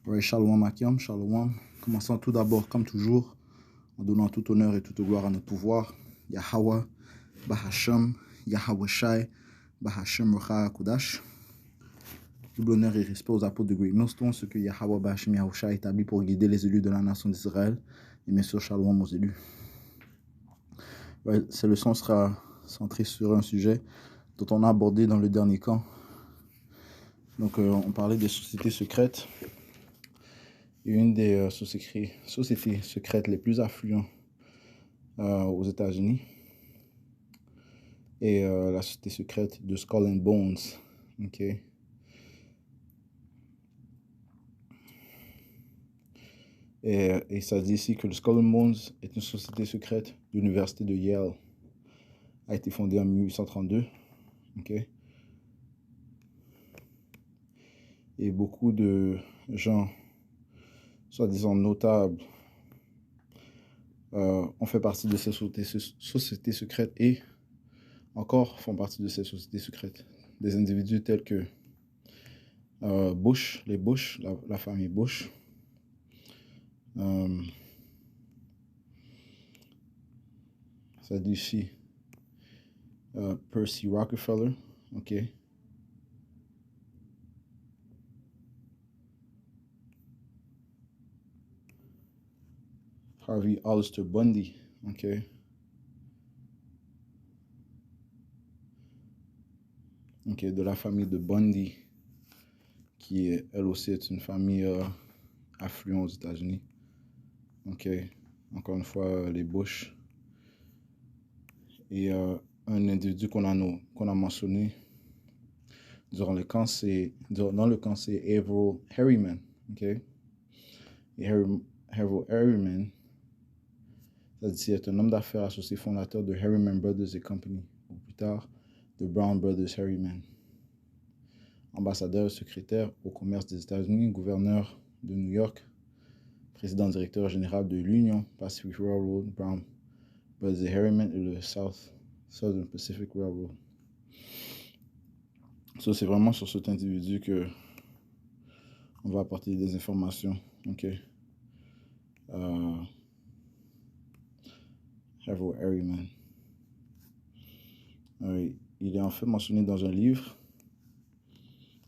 Ouais, Shalom Akim, Shalom. Commençons tout d'abord, comme toujours, en donnant tout honneur et toute gloire à notre pouvoir. Yahweh, Bahasham, Yahweh Shai, Bahasham Rocha Kodash. Double honneur et respect aux apôtres de Great Millstone, ce que Yahweh Bahasham Yahweh Shai établit pour guider les élus de la nation d'Israël. Et bien sûr, Shalom aux élus. Ouais, cette leçon sera centrée sur un sujet dont on a abordé dans le dernier camp. Donc, on parlait des sociétés secrètes. Une des sociétés secrètes les plus affluentes aux États-Unis et la société secrète de Skull and Bones. Ok. Et ça dit ici que le Skull and Bones est une société secrète de l'université de Yale. A été fondée en 1832. Ok. Et beaucoup de gens, soi-disant notables, ont fait partie de ces sociétés secrètes et encore font partie de ces sociétés secrètes. Des individus tels que Bush, les Bush, la famille Bush. Ça dit ici Percy Rockefeller, ok. Harvey Hollister Bundy, ok. Ok, de la famille de Bundy, qui est, elle aussi est une famille affluente aux États-Unis. Ok, encore une fois, les Bush. Et un individu qu'on a mentionné dans le camp, c'est Averell Harriman, ok. Et Averell Harriman, c'est un homme d'affaires associé fondateur de Harriman Brothers et Company, ou plus tard de Brown Brothers Harriman. Ambassadeur secrétaire au commerce des États-Unis, gouverneur de New York, président directeur général de l'Union Pacific Railroad, Brown Brothers Harriman et le Southern Pacific Railroad. So, c'est vraiment sur cet individu que on va apporter des informations. Ok. Averell Harriman. Il est en fait mentionné dans un livre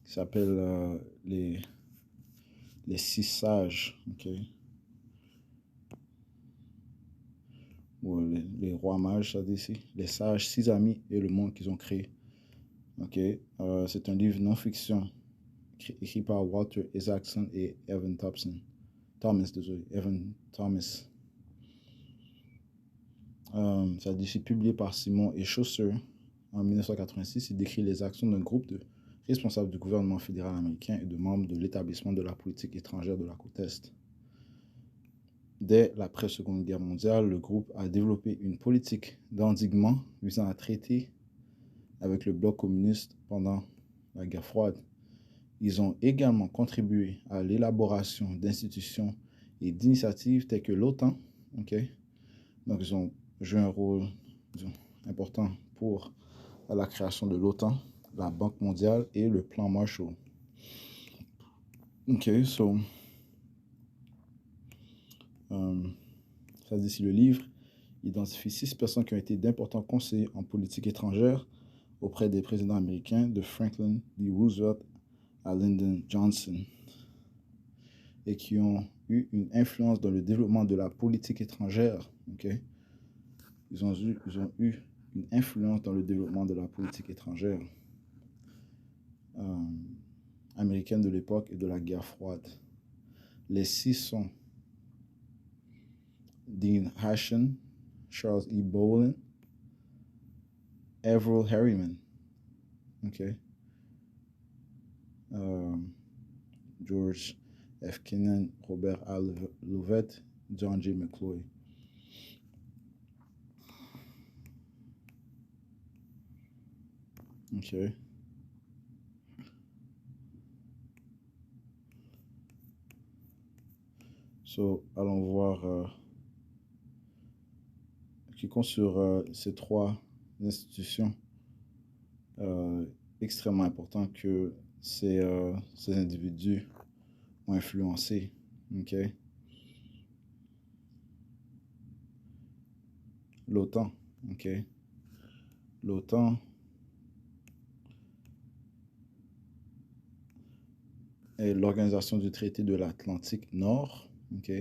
qui s'appelle les 6 sages. Ok. Ou les rois mages, ça dit ici. Les sages, 6 amis et le monde qu'ils ont créé. Ok. C'est un livre non-fiction écrit par Walter Isaacson et Evan Thomas. Ça dit ici, publié par Simon et Chaucer en 1986, il décrit les actions d'un groupe de responsables du gouvernement fédéral américain et de membres de l'établissement de la politique étrangère de la côte Est. Dès l'après-Seconde Guerre mondiale, le groupe a développé une politique d'endiguement visant à traiter avec le bloc communiste pendant la guerre froide. Ils ont également contribué à l'élaboration d'institutions et d'initiatives telles que l'OTAN. Okay? Donc, ils ont joué un rôle important pour la création de l'OTAN, la Banque mondiale et le plan Marshall. Ok, so, ça dit ici le livre identifie 6 personnes qui ont été d'importants conseillers en politique étrangère auprès des présidents américains de Franklin D. Roosevelt à Lyndon Johnson et qui ont eu une influence dans le développement de la politique étrangère. Okay? Ils ont eu une influence dans le développement de la politique étrangère américaine de l'époque et de la guerre froide. Les 6 sont Dean Hashen, Charles E. Bolin, Averell Harriman, okay? George F. Kennan, Robert A. Lovett, John J. McCloy. Okay. So, allons voir qui compte sur ces 3 institutions extrêmement importantes que ces individus ont influencé. OK? L'OTAN. OK? L'OTAN est l'organisation du traité de l'Atlantique Nord. OK?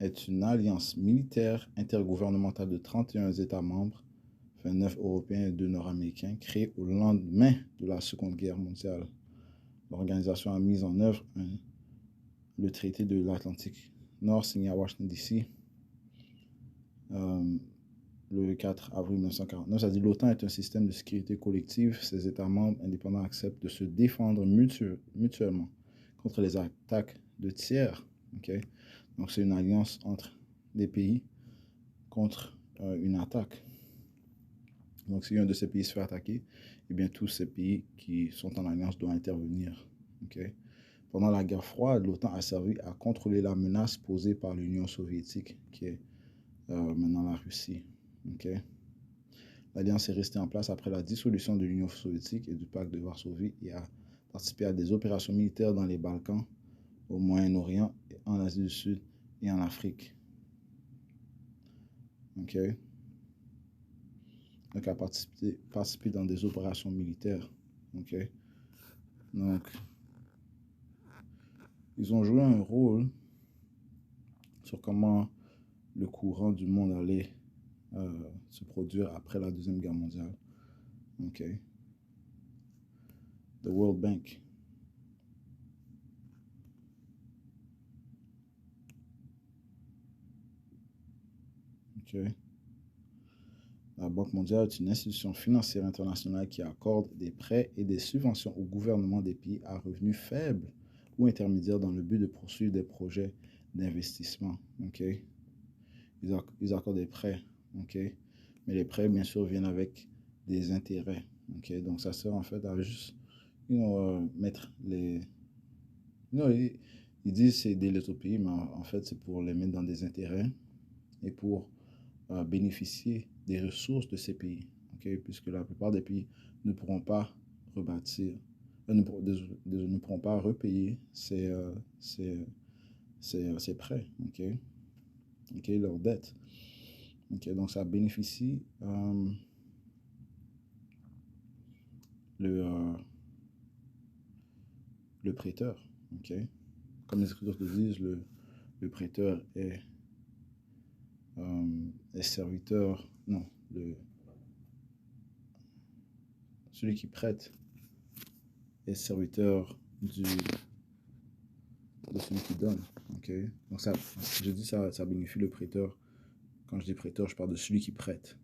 Est une alliance militaire intergouvernementale de 31 États membres, 29 Européens et 2 Nord-Américains, créée au lendemain de la Seconde Guerre mondiale. L'organisation a mis en œuvre le traité de l'Atlantique Nord signé à Washington, D.C. Le 4 avril 1949. Ça dit l'OTAN est un système de sécurité collective. Ses États membres indépendants acceptent de se défendre mutuellement contre les attaques de tiers. Okay? Donc, c'est une alliance entre des pays contre une attaque. Donc, si un de ces pays se fait attaquer, eh bien, tous ces pays qui sont en alliance doivent intervenir. Okay? Pendant la guerre froide, l'OTAN a servi à contrôler la menace posée par l'Union soviétique, qui est maintenant la Russie. Okay? L'alliance est restée en place après la dissolution de l'Union soviétique et du pacte de Varsovie et a participé à des opérations militaires dans les Balkans, au Moyen-Orient, en Asie du Sud et en Afrique. Okay? Donc, a participé dans des opérations militaires. Okay? Donc, ils ont joué un rôle sur comment le courant du monde allait se produire après la Deuxième Guerre mondiale. Okay? The World Bank. Okay? La Banque mondiale est une institution financière internationale qui accorde des prêts et des subventions au gouvernement des pays à revenus faibles ou intermédiaires dans le but de poursuivre des projets d'investissement. Okay? Ils accordent des prêts. Okay? Mais les prêts, bien sûr, viennent avec des intérêts. Okay? Donc, ça sert en fait à juste mettre les... Ils disent c'est aider les autres pays, mais en fait, c'est pour les mettre dans des intérêts et pour bénéficier des ressources de ces pays, okay? Puisque la plupart des pays ne pourront pas rebâtir, ne pourront pas repayer ces prêts, okay? Okay, leurs dettes. Okay, donc ça bénéficie le prêteur. Okay? Comme les Écritures le disent, le prêteur est serviteur, non, celui qui prête est serviteur de celui qui donne. Okay? Donc ça, je dis ça bénéficie le prêteur. Quand je dis prêteur, je parle de celui qui prête,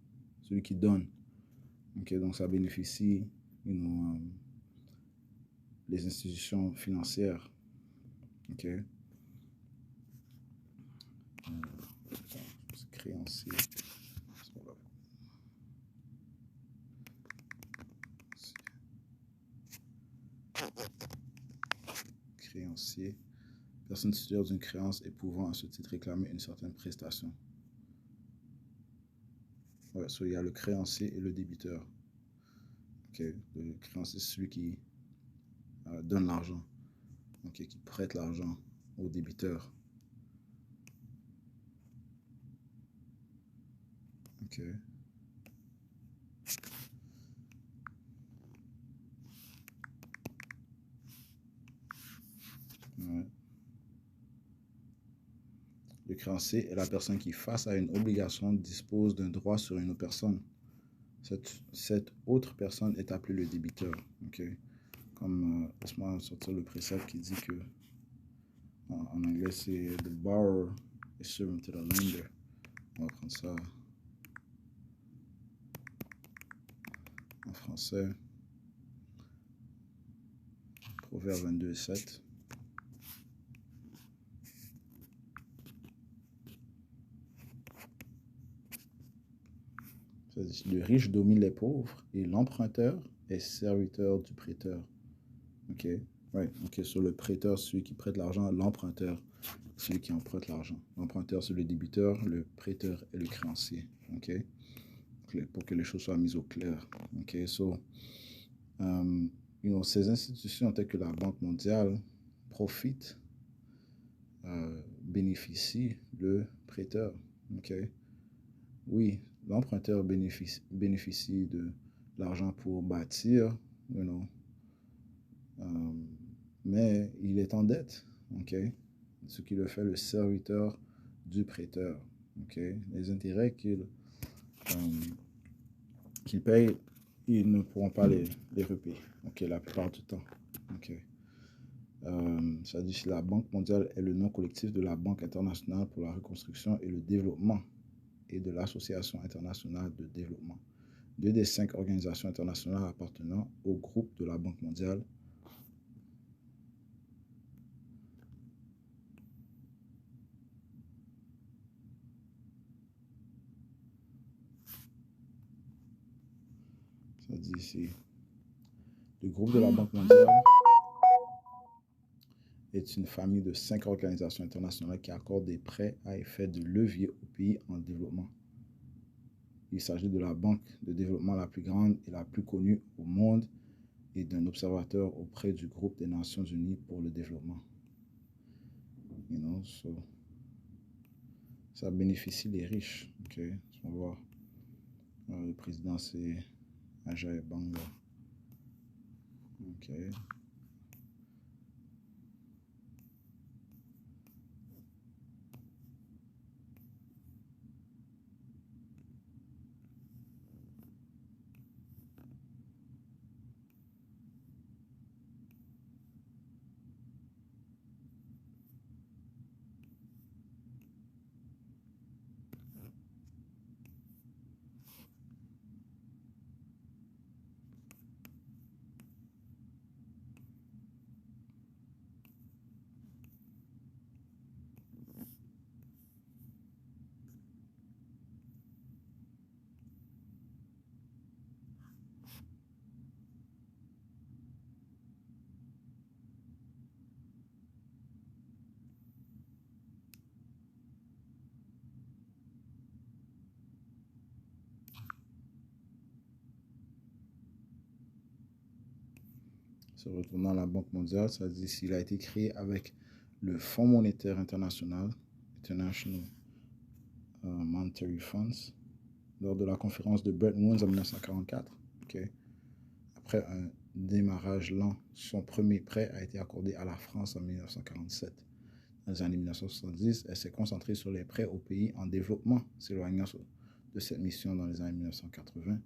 celui qui donne. Okay? Donc ça bénéficie les institutions financières. Okay? Créancier. Créancier. Personne titulaire d'une créance et pouvant à ce titre réclamer une certaine prestation. Ouais, il y a le créancier et le débiteur. Okay. Le créancier, c'est celui qui donne l'argent, okay, qui prête l'argent au débiteur. Ok. Ouais. Le créancier est la personne qui, face à une obligation, dispose d'un droit sur une autre personne. Cette autre personne est appelée le débiteur. Okay? Comme, laisse-moi sortir le précepte qui dit que, en anglais, c'est the borrower is servant to the lender. On va prendre ça en français. Proverbe 22, 7. Le riche domine les pauvres et l'emprunteur est serviteur du prêteur. Ok, ouais, ok, sur le prêteur, celui qui prête l'argent, l'emprunteur, celui qui emprunte l'argent. L'emprunteur, c'est le débiteur, le prêteur est le créancier. Ok, pour que les choses soient mises au clair. Ok, so, ces institutions telles que la Banque mondiale profite, bénéficie le prêteur. OK? Oui, l'emprunteur bénéficie de l'argent pour bâtir, you know, mais il est en dette. OK? Ce qui le fait le serviteur du prêteur. OK? Les intérêts qu'il paye, ils ne pourront pas les repayer. OK? La plupart du temps. OK? Ça dit que la Banque mondiale est le nom collectif de la Banque internationale pour la reconstruction et le développement et de l'Association internationale de développement. 2 des 5 organisations internationales appartenant au groupe de la Banque mondiale. Ça dit ici, le groupe de la Banque mondiale est une famille de 5 organisations internationales qui accordent des prêts à effet de levier aux pays en développement. Il s'agit de la banque de développement la plus grande et la plus connue au monde et d'un observateur auprès du groupe des Nations Unies pour le développement. You know, so, ça bénéficie les riches. OK? On va voir. Le président, c'est Ajay Banga. OK. Se retournant à la Banque mondiale, ça dit s'il a été créé avec le Fonds monétaire international, International Monetary Funds, lors de la conférence de Bretton Woods en 1944. Okay. Après un démarrage lent, son premier prêt a été accordé à la France en 1947. Dans les années 1970, elle s'est concentrée sur les prêts aux pays en développement, s'éloignant de cette mission dans les années 1980.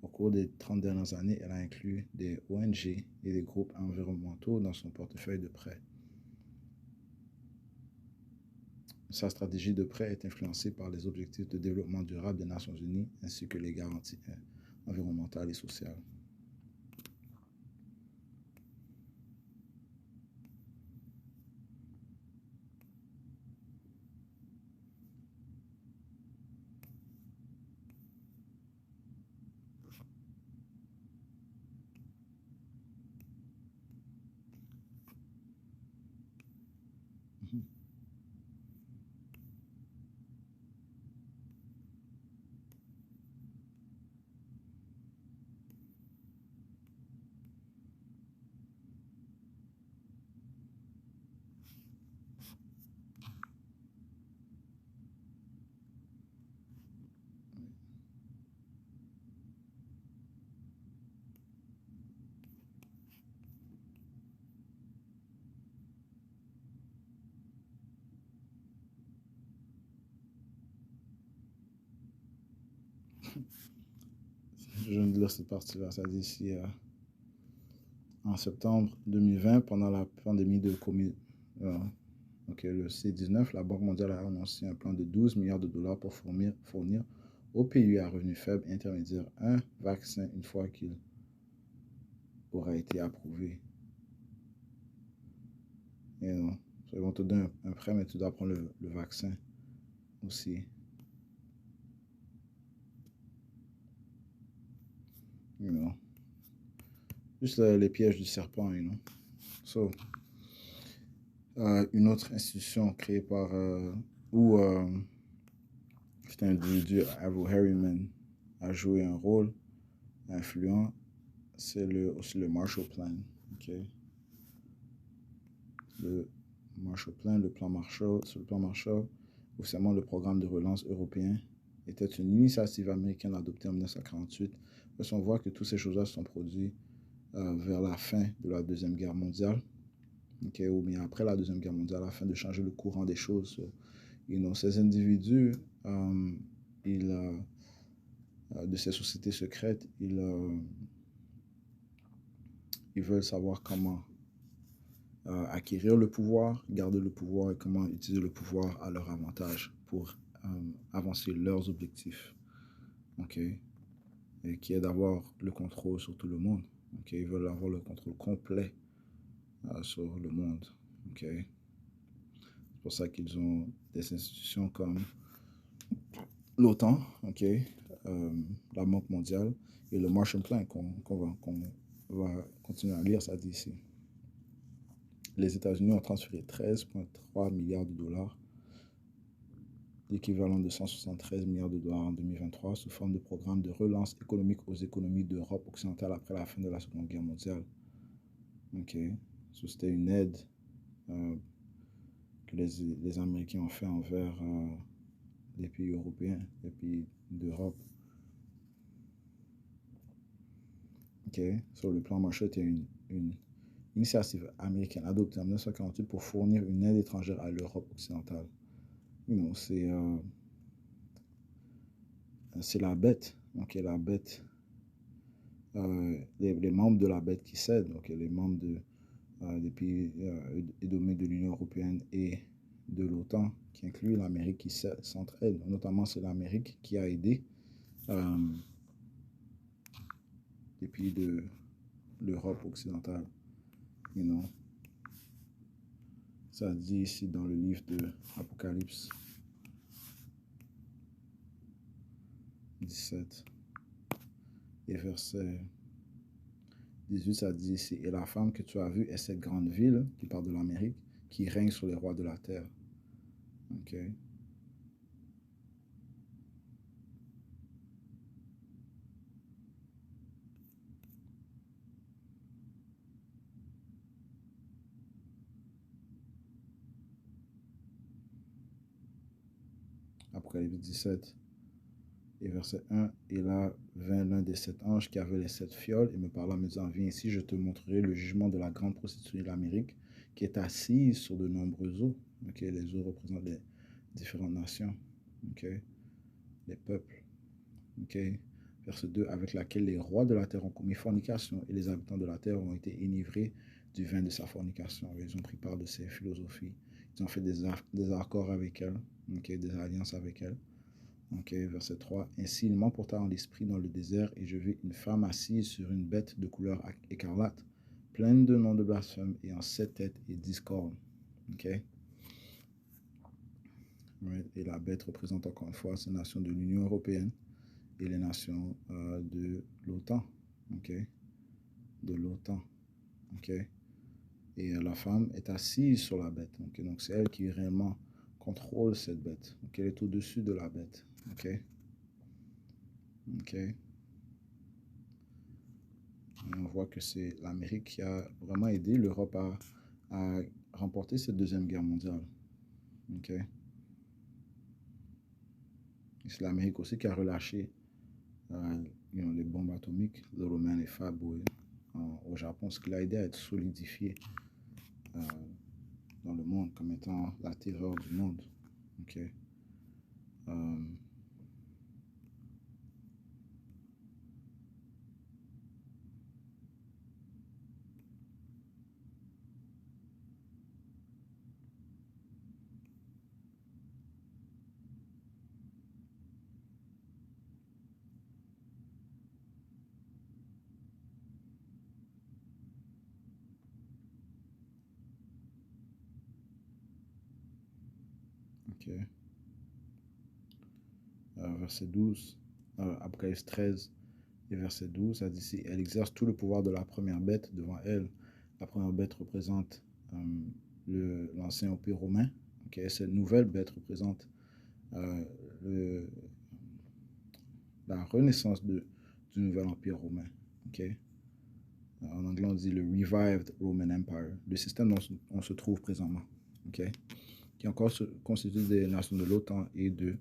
Au cours des 30 dernières années, elle a inclus des ONG et des groupes environnementaux dans son portefeuille de prêts. Sa stratégie de prêt est influencée par les objectifs de développement durable des Nations Unies ainsi que les garanties environnementales et sociales. Je viens de lire cette partie-là. Ça dit ici, en septembre 2020, pendant la pandémie de Covid, le C-19, la Banque mondiale a annoncé un plan de 12 milliards de dollars pour fournir aux pays à revenus faibles et intermédiaires un vaccin une fois qu'il aura été approuvé. Et non, ils vont te donner un prêt, mais tu dois prendre le vaccin aussi. You know. Juste les pièges du serpent, you know. So, une autre institution créée par cet individu, Avu Harriman, a joué un rôle influent, c'est aussi le Marshall Plan. Okay? le Marshall Plan, le plan Marshall. Sur le plan Marshall, officiellement le programme de relance européen, était une initiative américaine adoptée en 1948. Parce qu'on voit que toutes ces choses-là se sont produites vers la fin de la Deuxième Guerre mondiale, ou bien après la Deuxième Guerre mondiale, afin de changer le courant des choses. Ces individus, de ces sociétés secrètes, ils veulent savoir comment acquérir le pouvoir, garder le pouvoir et comment utiliser le pouvoir à leur avantage pour avancer leurs objectifs. Et qui est d'avoir le contrôle sur tout le monde. Ils veulent avoir le contrôle complet sur le monde. C'est pour ça qu'ils ont des institutions comme l'OTAN, la Banque mondiale et le Marshall Plan qu'on va continuer à lire, ça dit ici. Les États-Unis ont transféré 13,3 milliards de dollars, l'équivalent de 173 milliards de dollars en 2023, sous forme de programme de relance économique aux économies d'Europe occidentale après la fin de la Seconde Guerre mondiale. C'était une aide que les Américains ont fait envers les pays européens, les pays d'Europe. Sur le plan Marshall, c'était une initiative américaine adoptée en 1948 pour fournir une aide étrangère à l'Europe occidentale. C'est la bête. La bête, les membres de la bête qui cèdent, les membres des pays dominés de l'Union européenne et de l'OTAN, qui inclut l'Amérique qui s'entraide. Notamment, c'est l'Amérique qui a aidé les pays de l'Europe occidentale. Ça dit ici dans le livre de Apocalypse 17 et verset 18, ça dit ici, et la femme que tu as vue est cette grande ville, qui parle de l'Amérique, qui règne sur les rois de la terre. Apocalypse 17 et verset 1, et là vint l'un des 7 anges qui avait les 7 fioles et me parla me disant, viens ici, je te montrerai le jugement de la grande prostituée de l'Amérique qui est assise sur de nombreux eaux. Les eaux représentent les différentes nations, les peuples. Verset 2, avec laquelle les rois de la terre ont commis fornication et les habitants de la terre ont été enivrés du vin de sa fornication. Ils ont pris part de ses philosophies. Ils ont fait des accords avec elle, des alliances avec elle. Verset 3, ainsi il m'emporta en l'esprit dans le désert et je vis une femme assise sur une bête de couleur écarlate, pleine de noms de blasphème, ayant 7 têtes et 10 cornes. Et la bête représente encore une fois ces nations de l'Union européenne et les nations de l'OTAN. De l'OTAN. Et la femme est assise sur la bête. Donc c'est elle qui réellement contrôle cette bête. Elle est au-dessus de la bête. Et on voit que c'est l'Amérique qui a vraiment aidé l'Europe à remporter cette Deuxième Guerre mondiale. Et c'est l'Amérique aussi qui a relâché les bombes atomiques, Little Man et Fat Boy, au Japon, ce qui l'a aidé à être solidifié dans le monde comme étant la terreur du monde. Verset 12, Apocalypse 13 et verset 12, ça dit ici, elle exerce tout le pouvoir de la première bête devant elle. La première bête représente l'ancien empire romain. Cette nouvelle bête représente la renaissance du nouvel empire romain. En anglais, on dit le Revived Roman Empire, le système dont on se trouve présentement, ok, qui est encore constitué des nations de l'OTAN et de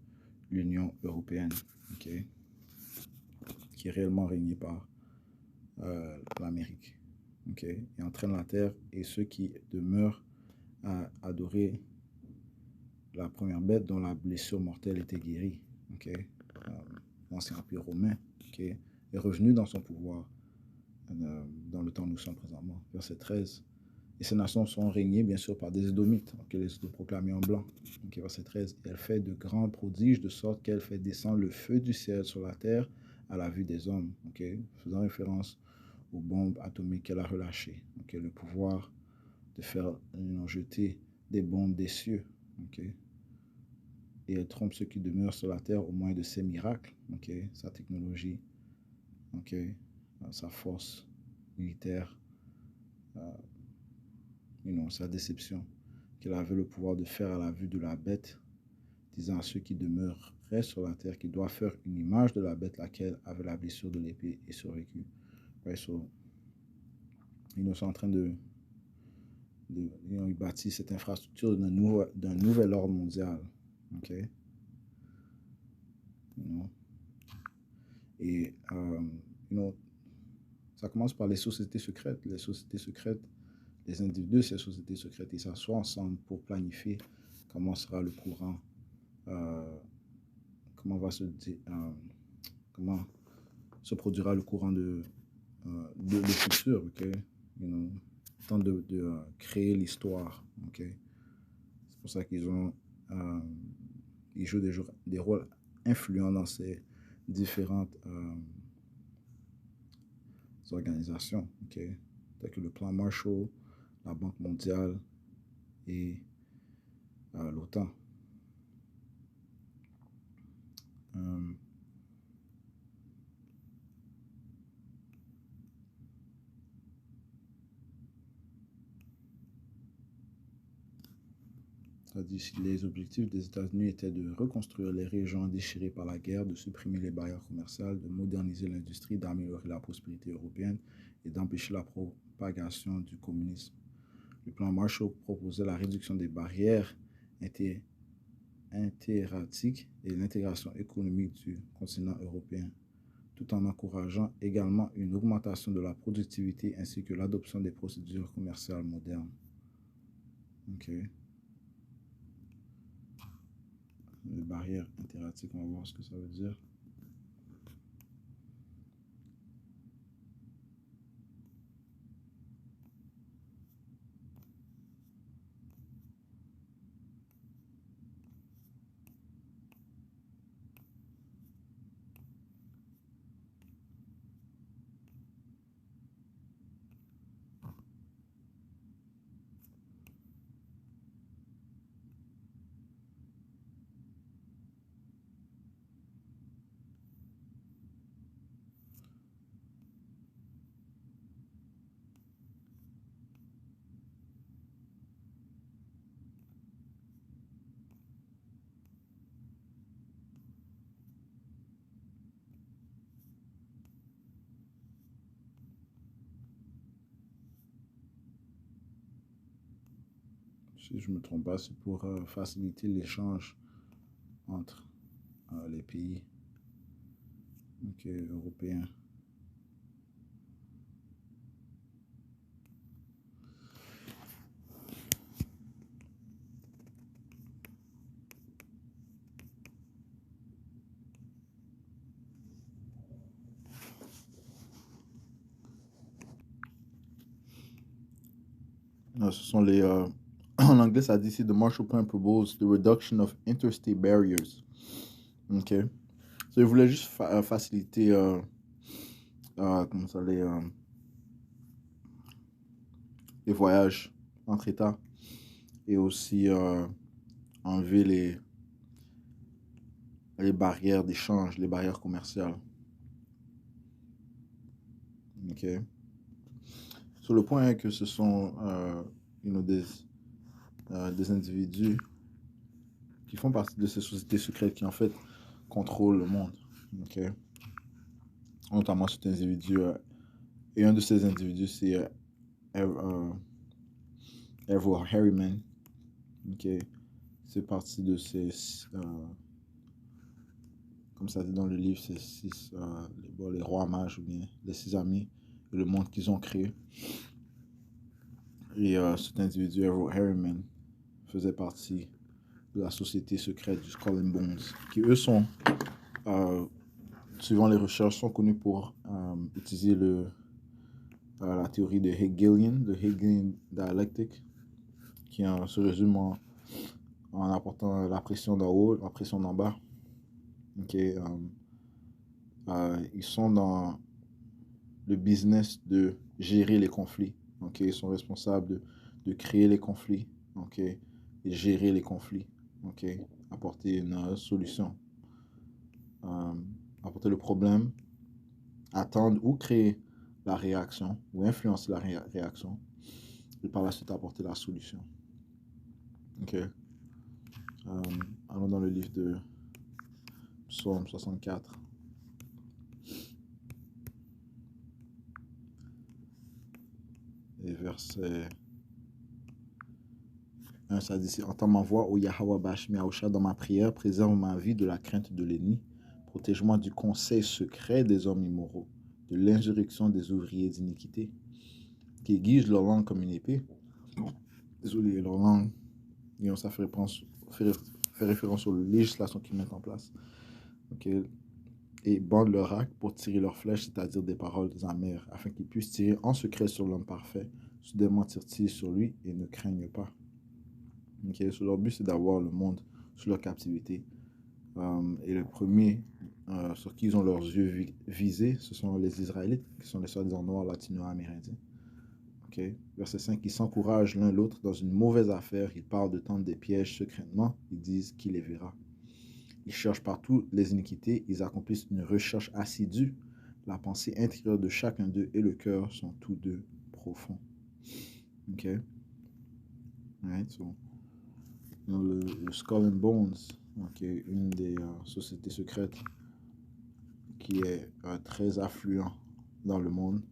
l'Union européenne, ok, qui est réellement régné par l'Amérique, ok, et entraîne la terre et ceux qui demeurent à adorer la première bête dont la blessure mortelle était guérie, ok, l'ancien empire romain, ok, est revenu dans son pouvoir dans le temps où nous sommes présentement, verset 13. Et ces nations sont régnées, bien sûr, par des Édomites, que les proclamés en blanc. Okay, verset 13. Et elle fait de grands prodiges, de sorte qu'elle fait descendre le feu du ciel sur la terre à la vue des hommes, okay, faisant référence aux bombes atomiques qu'elle a relâchées, okay, le pouvoir de faire jeter des bombes des cieux. Okay. Et elle trompe ceux qui demeurent sur la terre au moyen de ses miracles, okay, sa technologie, okay, sa force militaire, sa déception qu'elle avait le pouvoir de faire à la vue de la bête, disant à ceux qui demeureraient sur la terre qu'ils doivent faire une image de la bête laquelle avait la blessure de l'épée et survécu. Right, so, ils sont en train ils bâtissent cette infrastructure d'un nouvel ordre mondial. Okay? Et ça commence par les sociétés secrètes. Les sociétés secrètes, les individus de ces sociétés secrètes, ils s'assoient ensemble pour planifier comment sera le courant, comment se produira le courant de le futur, ok? Tant de créer l'histoire, ok? C'est pour ça qu'ils ils jouent des rôles influents dans ces différentes organisations, ok? Telles que le plan Marshall, la Banque mondiale et l'OTAN. Les objectifs des États-Unis étaient de reconstruire les régions déchirées par la guerre, de supprimer les barrières commerciales, de moderniser l'industrie, d'améliorer la prospérité européenne et d'empêcher la propagation du communisme. Le plan Marshall proposait la réduction des barrières interatiques et l'intégration économique du continent européen, tout en encourageant également une augmentation de la productivité ainsi que l'adoption des procédures commerciales modernes. Okay. Les barrières interactives, on va voir ce que ça veut dire. Si je ne me trompe pas, c'est pour faciliter l'échange entre les pays européens. Non, ce sont les... en anglais, ça dit ici, the Marshall Plan proposes the reduction of interstate barriers. OK. So, ils voulaient juste faciliter comment ça, les voyages entre États et aussi enlever les barrières d'échange, les barrières commerciales. OK. Sur le point que ce sont des individus qui font partie de ces sociétés secrètes qui en fait contrôlent le monde. OK. Notamment cet individu Et un de ces individus, c'est Everett Harriman. Okay. C'est parti de ces... comme ça dit dans le livre, c'est les rois mages ou bien les 6 amis et le monde qu'ils ont créé. Et cet individu, Everett Harriman, faisait partie de la société secrète du Skull and Bones, qui eux sont, suivant les recherches, sont connus pour utiliser la théorie de Hegelian, de Hegelian dialectic, qui se résume en apportant la pression d'en haut, la pression d'en bas. Okay, ils sont dans le business de gérer les conflits. Okay, ils sont responsables de créer les conflits, okay, et gérer les conflits, okay, apporter une solution, apporter le problème, attendre ou créer la réaction ou influencer la réaction et par la suite apporter la solution. Okay. Allons dans le livre de Psaume 64. Et verset 1, ça dit, entends ma voix, ô Yahweh Bashmi Aosha, dans ma prière, préserve ma vie de la crainte de l'ennemi, protège-moi du conseil secret des hommes immoraux, de l'insurrection des ouvriers d'iniquité, qui aiguisent leur langue comme une épée. Désolé, leur langue, ça fait référence aux législations qu'ils mettent en place. Okay. Et bandent leur arc pour tirer leurs flèches, c'est-à-dire des paroles amères, afin qu'ils puissent tirer en secret sur l'homme parfait. Soudainement tirent-ils sur lui et ne craignent pas. Okay. So, leur but, c'est d'avoir le monde sous leur captivité. Et le premier sur qui ils ont leurs yeux visés, ce sont les Israélites, qui sont les soi-disant noirs latino-amérindiens. Okay. Verset 5, ils s'encouragent l'un l'autre dans une mauvaise affaire, ils parlent de tendre des pièges secrètement, ils disent qui les verra. Ils cherchent partout les iniquités, ils accomplissent une recherche assidue. La pensée intérieure de chacun d'eux et le cœur sont tous deux profonds. Ok? Right, so, le Skull and Bones, okay, une des sociétés secrètes qui est très affluent dans le monde,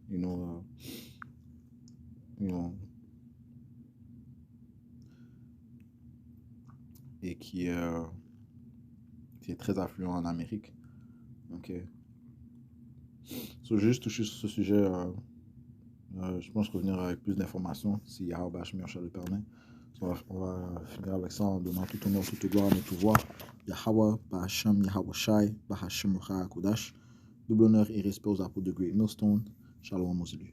et qui est très affluent en Amérique. Ok. So, juste toucher sur ce sujet, je pense revenir avec plus d'informations si Yahweh Bashmi Aosha le permet. So, on va finir avec ça en donnant tout honneur, toute gloire, mais tout voir. Yahweh Bahashem Yahweh Shai Bahashem Rucha Kodash. Double honneur et respect aux apôtres de Great Millstone. Shalom aux élus.